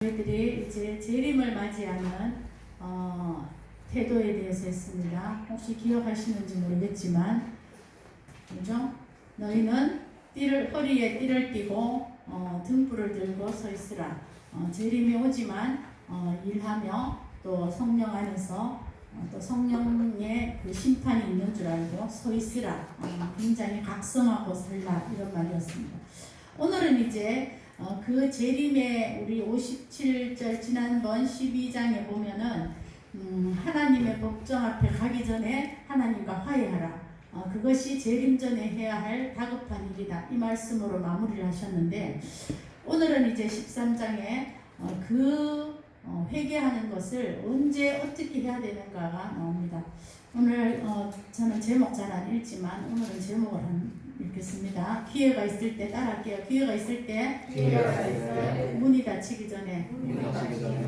저희들이 이제 재림을 맞이하는 태도에 대해서 했습니다. 혹시 기억하시는지 모르겠지만, 그죠? 너희는 허리에 띠를 띠고 등불을 들고 서 있으라. 재림이 오지만 일하며 또 성령 안에서 또 성령의 그 심판이 있는 줄 알고 서 있으라. 굉장히 각성하고 살라, 이런 말이었습니다. 오늘은 이제 그 재림의 우리 57절 지난번 12장에 보면은 하나님의 법정 앞에 가기 전에 하나님과 화해하라. 그것이 재림 전에 해야 할 다급한 일이다. 이 말씀으로 마무리를 하셨는데, 오늘은 이제 13장에 회개하는 것을 언제 어떻게 해야 되는가가 나옵니다. 오늘 저는 제목 잘 안 읽지만 오늘은 제목을 읽겠습니다. 기회가 있을 때 따라할게요. 기회가 있을 때 문이 닫히기 전에.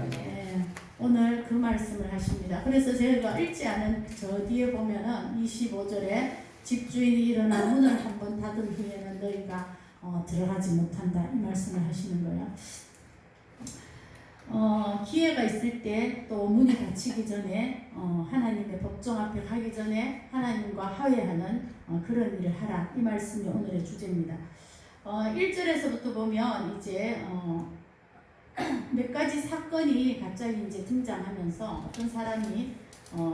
네, 오늘 그 말씀을 하십니다. 그래서 제가 읽지 않은 저 뒤에 보면은 25절에 집주인이 일어나 문을 한번 닫은 후에는 너희가 들어가지 못한다, 이 말씀을 하시는 거예요. 기회가 있을 때 또 문이 닫히기 전에 하나님의 법정 앞에 가기 전에 하나님과 화해하는 그런 일을 하라, 이 말씀이 오늘의 주제입니다. 1절에서부터 보면 이제 몇 가지 사건이 갑자기 이제 등장하면서 어떤 사람이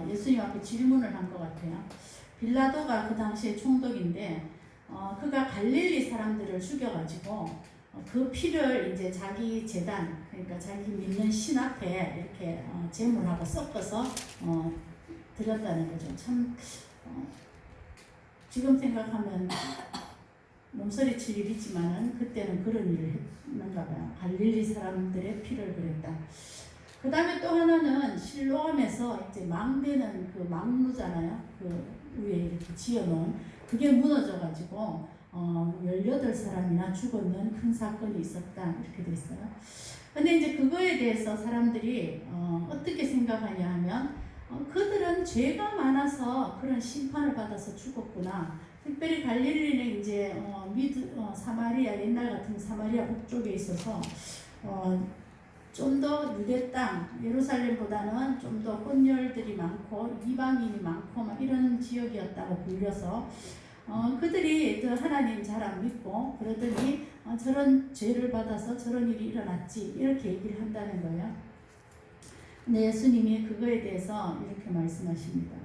예수님 앞에 질문을 한 것 같아요. 빌라도가 그 당시에 총독인데 그가 갈릴리 사람들을 죽여가지고 그 피를 이제 자기 제단, 그러니까 자기 믿는 신 앞에 이렇게 제물하고 섞어서 드렸다는 거죠. 참 지금 생각하면 몸서리 칠 일이지만은 그때는 그런 일을 했는가 봐요. 갈릴리 사람들의 피를 그랬다. 그 다음에 또 하나는 실로암에서 이제 망대는 그 망루잖아요. 그 위에 이렇게 지어놓은 그게 무너져가지고 18사람이나 죽었는 큰 사건이 있었다, 이렇게 돼 있어요. 근데 이제 그거에 대해서 사람들이 어떻게 생각하냐 하면 그들은 죄가 많아서 그런 심판을 받아서 죽었구나. 특별히 갈릴리는 이제 사마리아, 옛날 같은 사마리아 북쪽에 있어서 좀 더 유대 땅, 예루살렘보다는 좀 더 혼혈들이 많고 이방인이 많고 막 이런 지역이었다고 불려서 그들이 하나님 잘 안 믿고 그러더니 저런 죄를 받아서 저런 일이 일어났지, 이렇게 얘기를 한다는 거예요. 근데 예수님이 그거에 대해서 이렇게 말씀하십니다.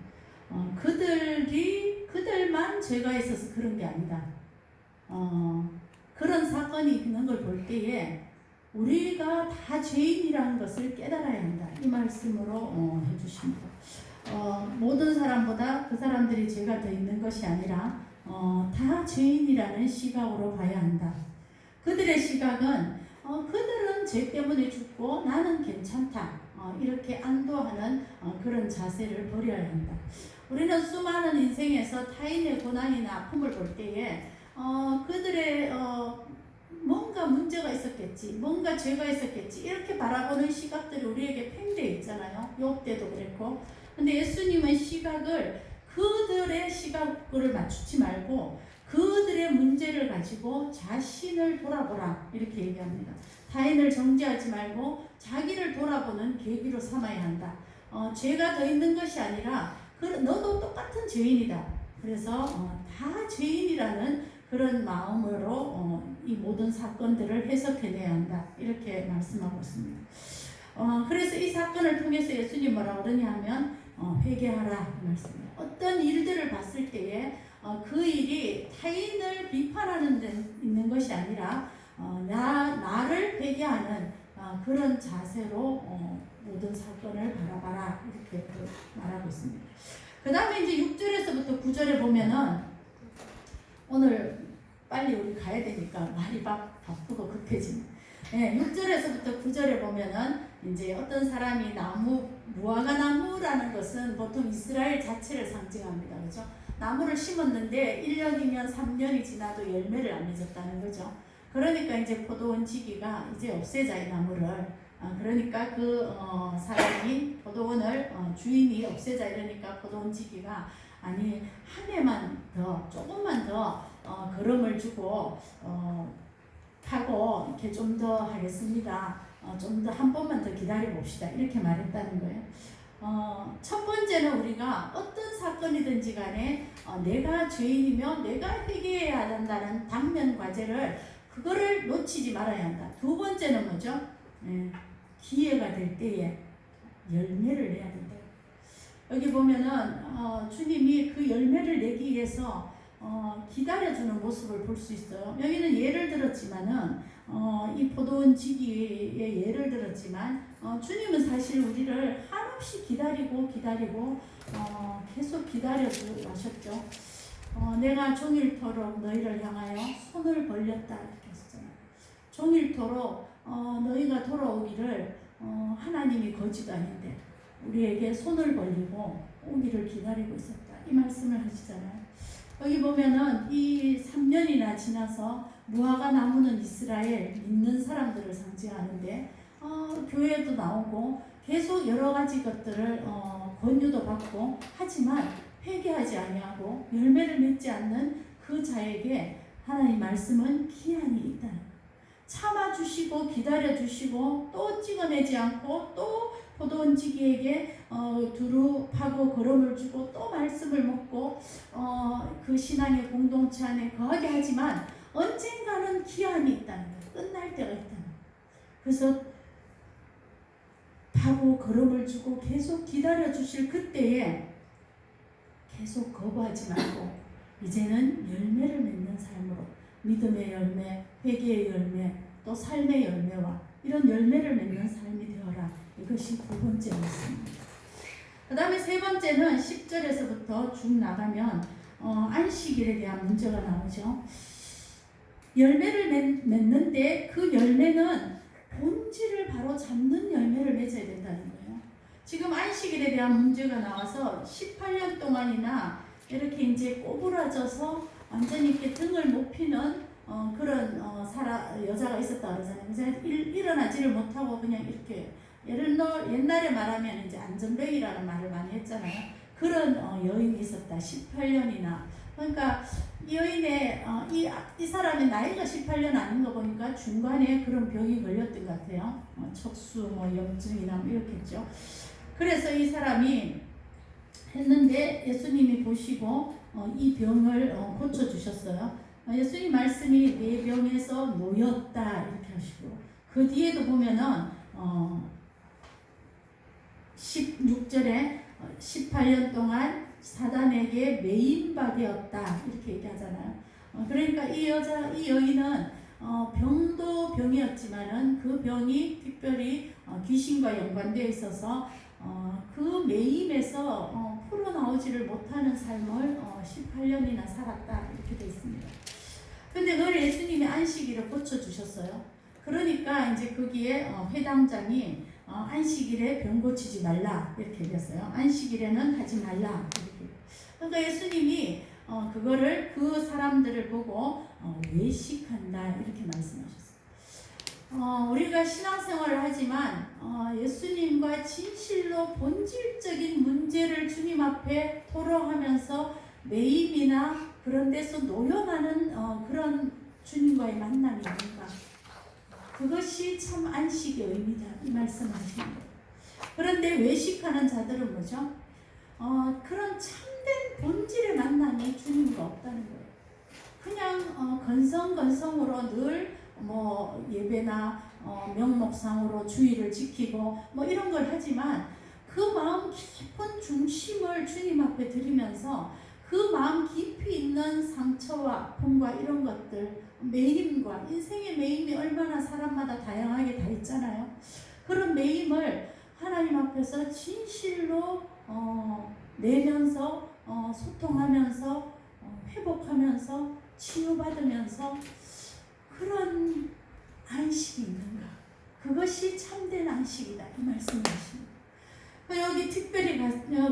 그들만 죄가 있어서 그런 게 아니다. 그런 사건이 있는 걸 볼 때에 우리가 다 죄인이라는 것을 깨달아야 한다, 이 말씀으로 해주십니다. 모든 사람보다 그 사람들이 죄가 더 있는 것이 아니라 다 죄인이라는 시각으로 봐야 한다. 그들의 시각은 그들은 죄 때문에 죽고 나는 괜찮다, 이렇게 안도하는 그런 자세를 버려야 한다. 우리는 수많은 인생에서 타인의 고난이나 아픔을 볼 때에 그들의 뭔가 문제가 있었겠지, 뭔가 죄가 있었겠지, 이렇게 바라보는 시각들이 우리에게 팽배해 있잖아요. 욥 때도 그랬고. 근데 예수님은 시각을 그들의 시각을 맞추지 말고 그들의 문제를 가지고 자신을 돌아보라, 이렇게 얘기합니다. 타인을 정죄하지 말고 자기를 돌아보는 계기로 삼아야 한다. 죄가 더 있는 것이 아니라 너도 똑같은 죄인이다. 그래서 다 죄인이라는 그런 마음으로 이 모든 사건들을 해석해내야 한다, 이렇게 말씀하고 있습니다. 그래서 이 사건을 통해서 예수님 뭐라고 그러냐 하면 회개하라, 이 말씀이에요. 어떤 일들을 봤을 때에 그 일이 타인을 비판하는 데 있는 것이 아니라 나를 회개하는 그런 자세로 모든 사건을 바라봐라, 이렇게 말하고 있습니다. 그 다음에 이제 6절에서부터 9절에 보면은, 오늘 빨리 우리 가야 되니까 말이 바쁘고 급해지네. 네, 6절에서부터 9절에 보면은 이제 어떤 사람이 무화과 나무라는 것은 보통 이스라엘 자체를 상징합니다. 그죠? 나무를 심었는데 1년이면 3년이 지나도 열매를 안 맺었다는 거죠. 그러니까 이제 포도원 지기가 이제 없애자, 이 나무를. 그러니까 그 사람이 포도원을 주인이 없애자 이러니까 포도원 지기가 아니, 한 해만 더, 조금만 더 걸음을 주고 하고 이렇게 좀 더 하겠습니다. 좀 더 한 번만 더 기다려 봅시다. 이렇게 말했다는 거예요. 첫 번째는 우리가 어떤 사건이든지 간에 내가 죄인이며 내가 회개해야 한다는 당면 과제를 그거를 놓치지 말아야 한다. 두 번째는 뭐죠? 기회가 될 때에 열매를 내야 된다. 여기 보면은 주님이 그 열매를 내기 위해서 기다려주는 모습을 볼 수 있어요. 여기는 예를 들었지만은 이 포도원 지기의 예를 들었지만 주님은 사실 우리를 한없이 기다리고 계속 기다려 주셨죠. 내가 종일토록 너희를 향하여 손을 벌렸다 이렇게 했잖아요. 종일토록 너희가 돌아오기를 하나님이 거지도 아닌데 우리에게 손을 벌리고 오기를 기다리고 있었다. 이 말씀을 하시잖아요. 여기 보면은 이 3년이나 지나서 무화과 나무는 이스라엘 믿는 사람들을 상징하는데 교회도 나오고 계속 여러 가지 것들을 권유도 받고 하지만 회개하지 아니하고 열매를 맺지 않는 그 자에게 하나님 말씀은 기한이 있다. 참아주시고 기다려주시고 또 찍어내지 않고 또 포도원 지기에게 두루 파고 거름을 주고 또 말씀을 먹고 그 신앙의 공동체 안에 거하게 하지만 언젠가는 기한이 있다는 거예요. 끝날 때가 있다는 거예요. 그래서 파고 거름을 주고 계속 기다려주실 그때에 계속 거부하지 말고 이제는 열매를 맺는 삶으로 믿음의 열매, 회개의 열매, 또 삶의 열매와 이런 열매를 맺는 삶이 되어라. 이것이 두 번째 말씀입니다. 그 다음에 세 번째는 10절에서부터 쭉 나가면 안식일에 대한 문제가 나오죠. 열매를 맺는데 그 열매는 본질을 바로 잡는 열매를 맺어야 된다는 거예요. 지금 안식일에 대한 문제가 나와서 18년 동안이나 이렇게 이제 꼬부라져서 완전히 이렇게 등을 못 피는 그런 여자가 있었다 그러잖아요. 그래서 일어나지를 못하고 그냥 이렇게 옛날에 말하면 이제 안전뱅이라는 말을 많이 했잖아요. 그런 여인이 있었다. 18년이나. 그러니까 이 여인의 이 사람의 나이가 18년 아닌 거 보니까 중간에 그런 병이 걸렸던 것 같아요. 척수 염증이나 이렇겠죠. 그래서 이 사람이 했는데 예수님이 보시고 이 병을 고쳐주셨어요. 예수님 말씀이 내 병에서 놓였다 이렇게 하시고 그 뒤에도 보면은 16절에 18년 동안 사단에게 매인바 되었다 이렇게 얘기하잖아요. 그러니까 이 여인은 병도 병이었지만은 그 병이 특별히 귀신과 연관되어 있어서 그 매임에서 풀어나오지를 못하는 삶을 18년이나 살았다 이렇게 되어 있습니다. 근데 그걸 예수님이 안식일을 고쳐주셨어요. 그러니까 이제 거기에 회당장이 안식일에 병 고치지 말라 이렇게 얘기했어요. 안식일에는 하지 말라 이렇게. 그러니까 예수님이 그거를 그 사람들을 보고 외식한다 이렇게 말씀하셨어요. 우리가 신앙생활을 하지만 예수님과 진실로 본질적인 문제를 주님 앞에 토로하면서 매임이나 그런 데서 노여나는 그런 주님과의 만남이 아닌가. 그것이 참 안식의 의미다 이 말씀을 하시는 거예요. 그런데 외식하는 자들은 뭐죠? 그런 참된 본질의 만남이 주님과 없다는 거예요. 그냥 건성건성으로 늘 예배나 명목상으로 주의를 지키고 이런 걸 하지만 그 마음 깊은 중심을 주님 앞에 드리면서 그 마음 깊이 있는 상처와 아픔과 이런 것들, 매임과 인생의 매임이 얼마나 사람마다 다양하게 다 있잖아요. 그런 매임을 하나님 앞에서 진실로 내면서 소통하면서 회복하면서 치유받으면서 그런 안식이 있는가? 그것이 참된 안식이다 이 말씀을 하십니다. 여기 특별히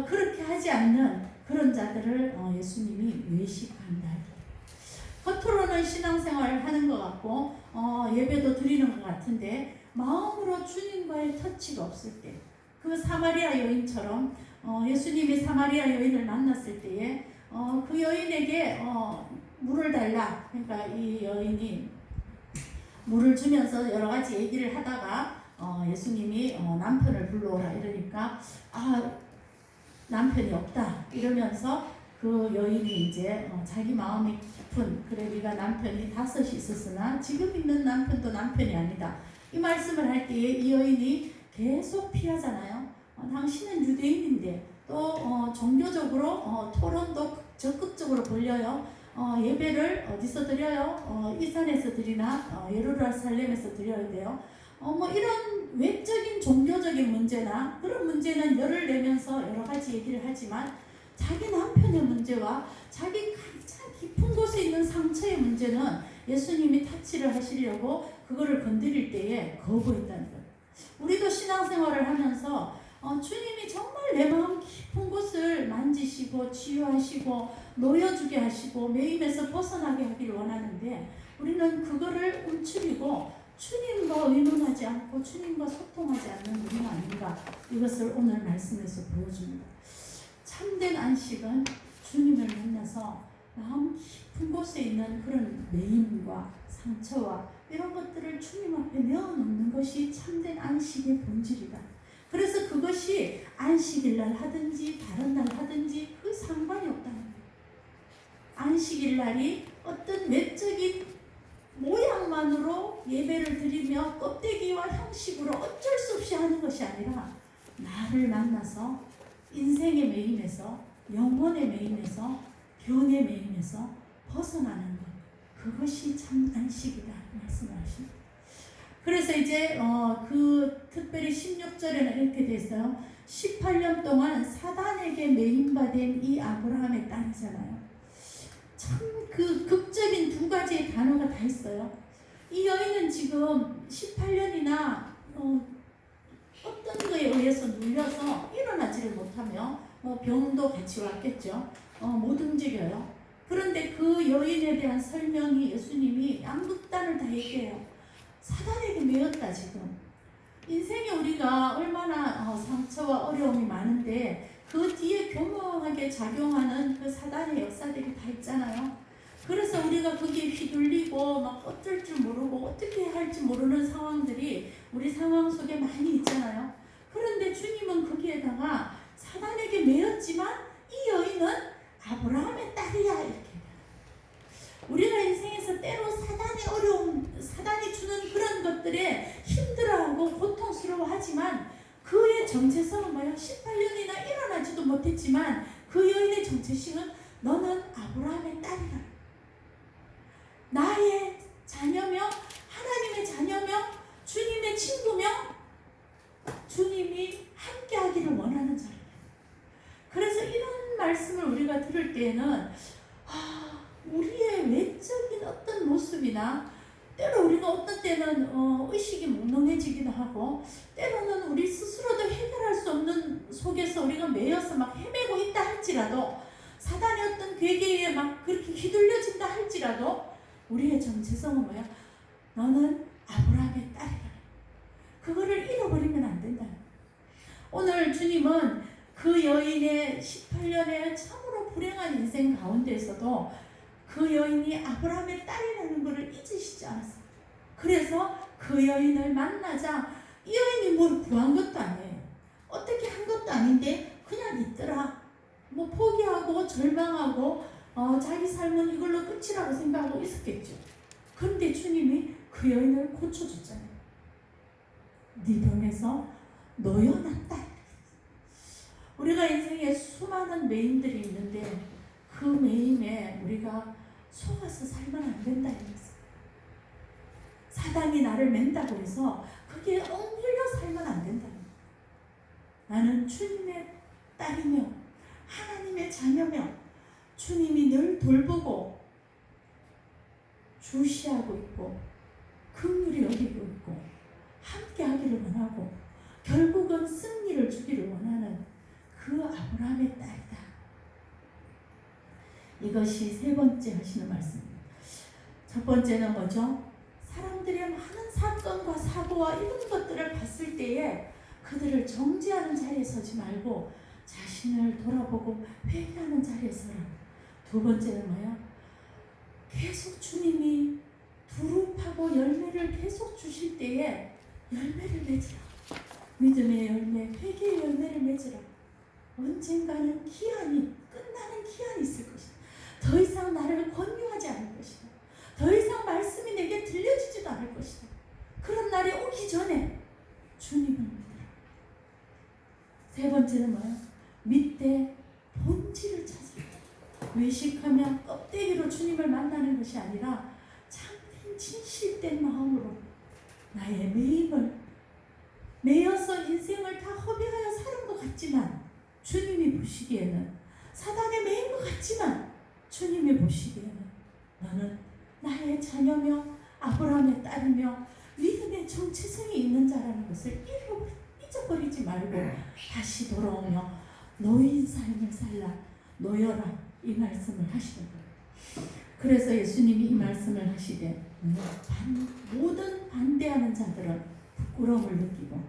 그렇게 하지 않는 그런 자들을 예수님이 외식한다. 겉으로는 신앙생활을 하는 것 같고 예배도 드리는 것 같은데 마음으로 주님과의 터치가 없을 때, 그 사마리아 여인처럼 예수님이 사마리아 여인을 만났을 때에 그 여인에게 물을 달라. 그러니까 이 여인이 물을 주면서 여러 가지 얘기를 하다가 예수님이 남편을 불러오라 이러니까 남편이 없다 이러면서 그 여인이 이제 자기 마음이 깊은, 그래 네가 남편이 5이 있었으나 지금 있는 남편도 남편이 아니다 이 말씀을 할 때에 이 여인이 계속 피하잖아요. 당신은 유대인인데 또 종교적으로 토론도 적극적으로 벌려요. 예배를 어디서 드려요? 이 산에서 드리나 예루살렘에서 드려야 돼요. 이런 외적인 종교적인 문제나 그런 문제는 열을 내면서 여러 가지 얘기를 하지만 자기 남편의 문제와 자기 가장 깊은 곳에 있는 상처의 문제는 예수님이 터치를 하시려고 그거를 건드릴 때에 거부했다는 거예요. 우리도 신앙생활을 하면서 주님이 정말 내 마음 깊은 곳을 만지시고 치유하시고 놓여주게 하시고 매임에서 벗어나게 하기를 원하는데 우리는 그거를 움츠리고 주님과 의논하지 않고 주님과 소통하지 않는 우리가 아닌가, 이것을 오늘 말씀에서 보여줍니다. 참된 안식은 주님을 만나서 마음 깊은 곳에 있는 그런 매임과 상처와 이런 것들을 주님 앞에 내어놓는 것이 참된 안식의 본질이다. 그래서 그것이 안식일날 하든지 다른 날 하든지 그 상관이 없다는 거예요. 안식일날이 어떤 외적인 모양만으로 예배를 드리며 껍데기와 형식으로 어쩔 수 없이 하는 것이 아니라 나를 만나서 인생의 매임에서, 영혼의 매임에서, 병의 매임에서 벗어나는 것, 그것이 참 안식이다 말씀하십니다. 그래서 이제 특별히 16절에는 이렇게 돼 있어요. 18년 동안 사단에게 매임받은 이 아브라함의 딸이잖아요. 참 그 극적인 2가지의 단어가 다 있어요. 이 여인은 지금 18년이나 어떤 거에 의해서 눌려서 일어나지를 못하며 병도 같이 왔겠죠. 못 움직여요. 그런데 그 여인에 대한 설명이 예수님이 양극단을 다 얘기해요. 사단에게 매였다 지금. 인생에 우리가 얼마나 상처와 어려움이 많은데 그 뒤에 교묘하게 작용하는 그 사단의 역사들이 다 있잖아요. 그래서 우리가 거기에 휘둘리고 막 어쩔 줄 모르고 어떻게 할지 모르는 상황들이 우리 상황 속에 많이 있잖아요. 그런데 주님은 거기에다가 사단에게 매였지만 이 여인은 아브라함의 딸이야 이렇게. 우리가 인생에서 때로 사단의 어려움, 사단이 주는 그런 것들에 힘들어하고 고통스러워하지만 그의 정체성은 뭐야? 18년이나 일어나지도 못했지만 그 여인의 정체성은 너는 아브라함의 딸이라. 나의 자녀며 하나님의 자녀며 주님의 친구며 주님이 함께하기를 원하는 자예요. 그래서 이런 말씀을 우리가 들을 때에는 우리의 외적인 어떤 모습이나 때로 우리가 어떤 때는 의식이 몽롱해지기도 하고 때로는 우리 스스로도 해결할 수 없는 속에서 우리가 매여서 막 헤매고 있다 할지라도 사단의 어떤 괴계에 막 그렇게 휘둘려진다 할지라도 우리의 정체성은 뭐야? 너는 아브라함의 딸이다. 그거를 잃어버리면 안 된다. 오늘 주님은 그 여인의 18년의 참으로 불행한 인생 가운데에서도 그 여인이 아브라함의 딸이라는 것을 잊으시지 않았어요. 그래서 그 여인을 만나자 이 여인이 뭘 구한 것도 아니에요. 어떻게 한 것도 아닌데 그냥 있더라. 포기하고 절망하고 자기 삶은 이걸로 끝이라고 생각하고 있었겠죠. 그런데 주님이 그 여인을 고쳐줬잖아요. 네 병에서 놓여놨다. 우리가 인생에 수많은 매임들이 있는데 그 매임에 우리가 속아서 살면 안 된다 이랬어요. 사단이 나를 맨다고 해서 거기에 엉눌려 살면 안 된다. 나는 주님의 딸이며 하나님의 자녀며 주님이 늘 돌보고 주시하고 있고 긍휼히 여기고 있고 함께 하기를 원하고 결국은 승리를 주기를 원하는 그 아브라함의 딸이다. 이것이 3번째 하시는 말씀입니다. 첫 번째는 뭐죠? 사람들의 많은 사건과 사고와 이런 것들을 봤을 때에 그들을 정죄하는 자리에 서지 말고 자신을 돌아보고 회개하는 자리에 서라. 2번째는 뭐야? 계속 주님이 두릅하고 열매를 계속 주실 때에 열매를 맺으라. 믿음의 열매, 회개의 열매를 맺으라. 언젠가는 기한이 끝나는 기한이 있을 것이다. 더 이상 나를 권유하지 않을 것이다. 더 이상 말씀이 내게 들려지지도 않을 것이다. 그런 날이 오기 전에 주님을 믿으라. 세 번째는 뭐야? 믿되 본질을 찾으라. 외식하며 껍데기로 주님을 만나는 것이 아니라 참된 진실된 마음으로 나의 매임을 매여서 인생을 다 허비하여 사는 것 같지만 주님이 보시기에는 사단의 매인 것 같지만 주님이 보시기에는 너는 나의 자녀며 아브라함의 딸이며 믿음의 정체성이 있는 자라는 것을 잊어버리지 말고 다시 돌아오며 노인 삶을 살라 놓여라 이 말씀을 하시는 거예요. 그래서 예수님이 이 말씀을 하시되 모든 반대하는 자들은 부끄러움을 느끼고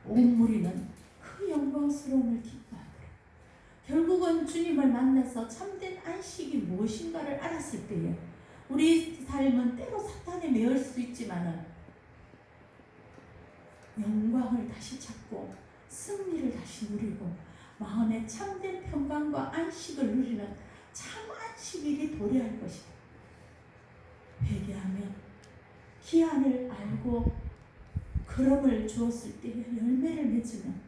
온 무리는 그 영광스러움을 기뻐하더라. 결국은 주님을 만나서 참된 안식이 무엇인가를 알았을 때에 우리 삶은 때로 사탄에 매일 수 있지만은 영광을 다시 찾고 승리를 다시 누리고 마음의 참된 평강과 안식을 누리는 참 안식일이 도래할 것이다. 회개하며 기한을 알고 그럼을 주었을 때 열매를 맺으면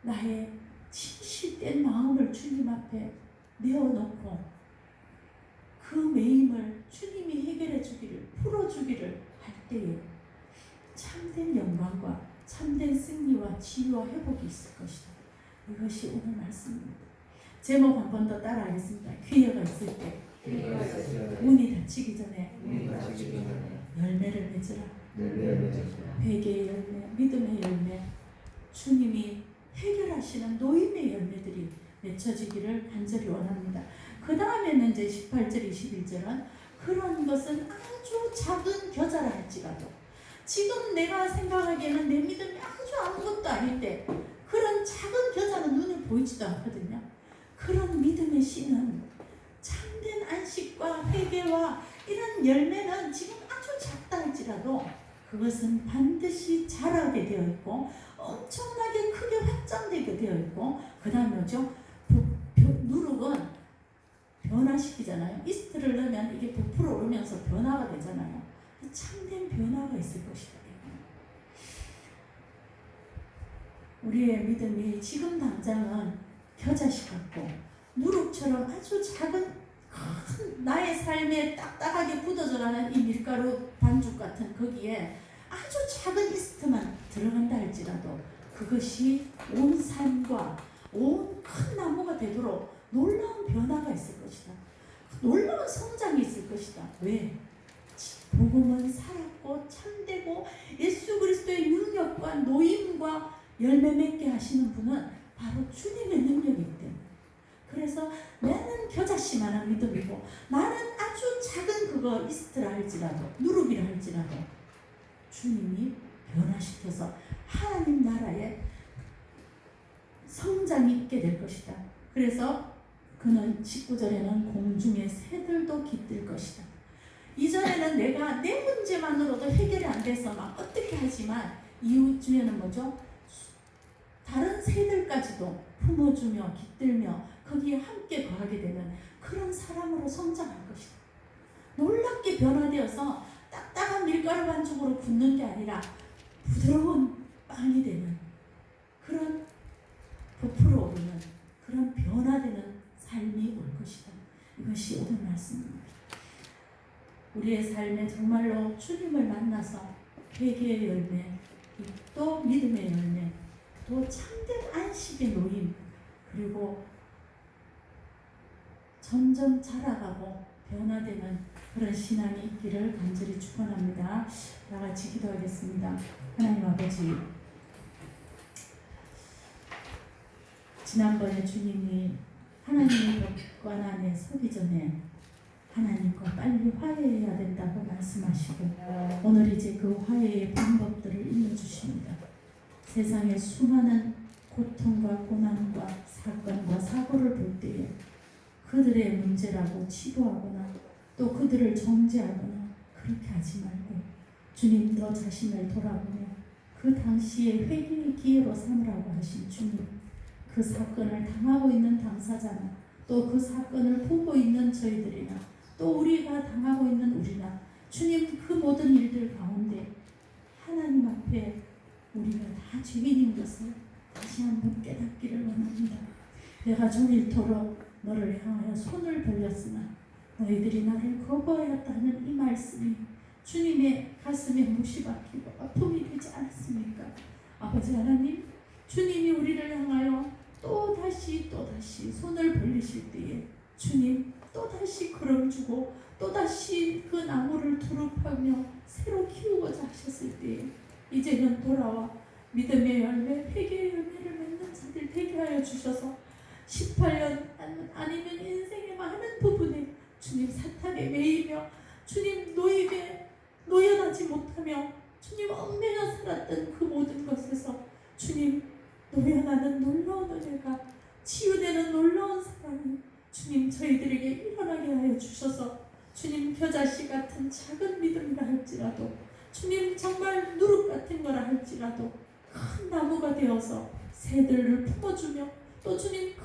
나의 진실된 마음을 주님 앞에 내어놓고 그 매임을 주님이 해결해 주기를 풀어주기를 할 때에 참된 영광과 참된 승리와 치유와 회복이 있을 것이다. 이것이 오늘 말씀입니다. 제목 한 번 더 따라하겠습니다. 기회가 있을 때 문이 닫히기 전에 열매를 맺으라. 회개의 열매, 믿음의 열매, 주님이 해결하시는 노임의 열매들이 맺혀지기를 간절히 원합니다. 그 다음에는 이제 18절, 21절은 그런 것은 아주 작은 겨자라 할지라도 지금 내가 생각하기에는 내 믿음이 아주 아무것도 아닐 때 그런 작은 겨자는 눈에 보이지도 않거든요. 그런 믿음의 씨는 참된 안식과 회개와 이런 열매는 지금 아주 작다 할지라도 그것은 반드시 자라게 되어 있고 엄청나게 크게 확장되게 되어 있고 그 다음에 뭐죠? 누룩은 변화시키잖아요. 이스트를 넣으면 이게 부풀어 오르면서 변화가 되잖아요. 참된 변화가 있을 것이다. 우리의 믿음이 지금 당장은 겨자씨 같고 누룩처럼 아주 작은 큰 나의 삶에 딱딱하게 굳어져가는 이 밀가루 반죽 같은 거기에 아주 작은 이스트만 들어간다 할지라도 그것이 온 삶과 온 큰 나무가 되도록 놀라운 변화가 있을 것이다. 놀라운 성장이 있을 것이다. 왜? 복음은 살았고 참되고 예수 그리스도의 능력과 노임과 열매 맺게 하시는 분은 바로 주님의 능력이기 때문에 그래서 나는 겨자씨만한 믿음이고 나는 아주 작은 그거 이스트라 할지라도 누룩이라 할지라도 주님이 변화시켜서 하나님 나라에 성장이 있게 될 것이다. 그래서 그는 19절에는 공중의 새들도 깃들 것이다. 이전에는 내가 내 문제만으로도 해결이 안 돼서 막 어떻게 하지만 이후 주에는 뭐죠? 다른 새들까지도 품어주며 깃들며 거기에 함께 거하게 되는 그런 사람으로 성장할 것이다. 놀랍게 변화되어서 딱딱한 밀가루 반죽으로 굳는 게 아니라 부드러운 빵이 되는 그런 부풀어 오르는 그런 변화되는 삶이 올 것이다. 이것이 오늘 말씀입니다. 우리의 삶에 정말로 주님을 만나서 회개의 열매, 또 믿음의 열매, 또 참된 안식의 노임, 그리고 점점 자라가고 변화되는 그런 신앙이 있기를 간절히 축원합니다. 다 같이 기도하겠습니다. 하나님 아버지, 지난번에 주님이 하나님의 법관 안에 서기 전에 하나님과 빨리 화해해야 된다고 말씀하시고 오늘 이제 그 화해의 방법들을 일러주십니다. 세상의 수많은 고통과 고난과 사건과 사고를 볼 때에 그들의 문제라고 치부하거나 또 그들을 정죄하거나 그렇게 하지 말고 주님 너 자신을 돌아보며 그 당시에 회개의 기회로 삼으라고 하신 주님, 그 사건을 당하고 있는 당사자나 또 그 사건을 보고 있는 저희들이나 또 우리가 당하고 있는 우리나 주님, 그 모든 일들 가운데 하나님 앞에 우리가 다 죄인인 것을 다시 한번 깨닫기를 원합니다. 내가 종일토록 너를 향하여 손을 벌렸으나 너희들이 나를 거부하였다는 이 말씀이 주님의 가슴에 못이 박히고 아픔이 되지 않았습니까? 아버지 하나님, 주님이 우리를 향하여 또다시 손을 벌리실 때에 주님 또다시 걸음 주고 또다시 그 나무를 두릅하며 새로 키우고자 하셨을 때에 이제는 돌아와 믿음의 열매, 회개의 열매를 맺는 자들 되게 하여 주셔서 18년 아니면 인생의 많은 부분에 주님 사탄에 매이며 주님 노임에 노연하지 못하며 주님 얽매여 살았던 그 모든 것에서 주님 노연하는 놀라운 은혜가 치유되는 놀라운 사랑이 주님 저희들에게 일어나게 하여 주셔서 주님 겨자씨 같은 작은 믿음이라 할지라도 주님 정말 누룩 같은 거라 할지라도 큰 나무가 되어서 새들을 품어주며 또 주님 큰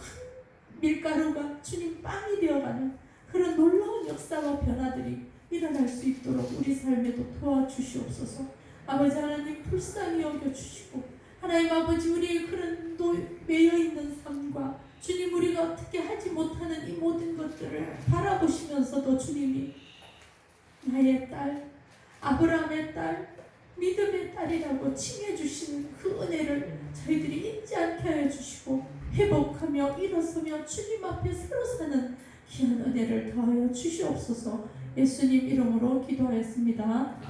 밀가루가 주님 빵이 되어가는 그런 놀라운 역사와 변화들이 일어날 수 있도록 우리 삶에도 도와주시옵소서. 아버지 하나님 불쌍히 여겨주시고 하나님 아버지 우리의 그런 매여있는 삶과 주님 우리가 어떻게 하지 못하는 이 모든 것들을 바라보시면서도 주님이 나의 딸 아브라함의 딸 믿음의 딸이라고 칭해주시는 그 은혜를 저희들이 잊지 않게 하여 주시고 회복하며 일어서며 주님 앞에 새로 사는 귀한 은혜를 더하여 주시옵소서. 예수님 이름으로 기도하였습니다.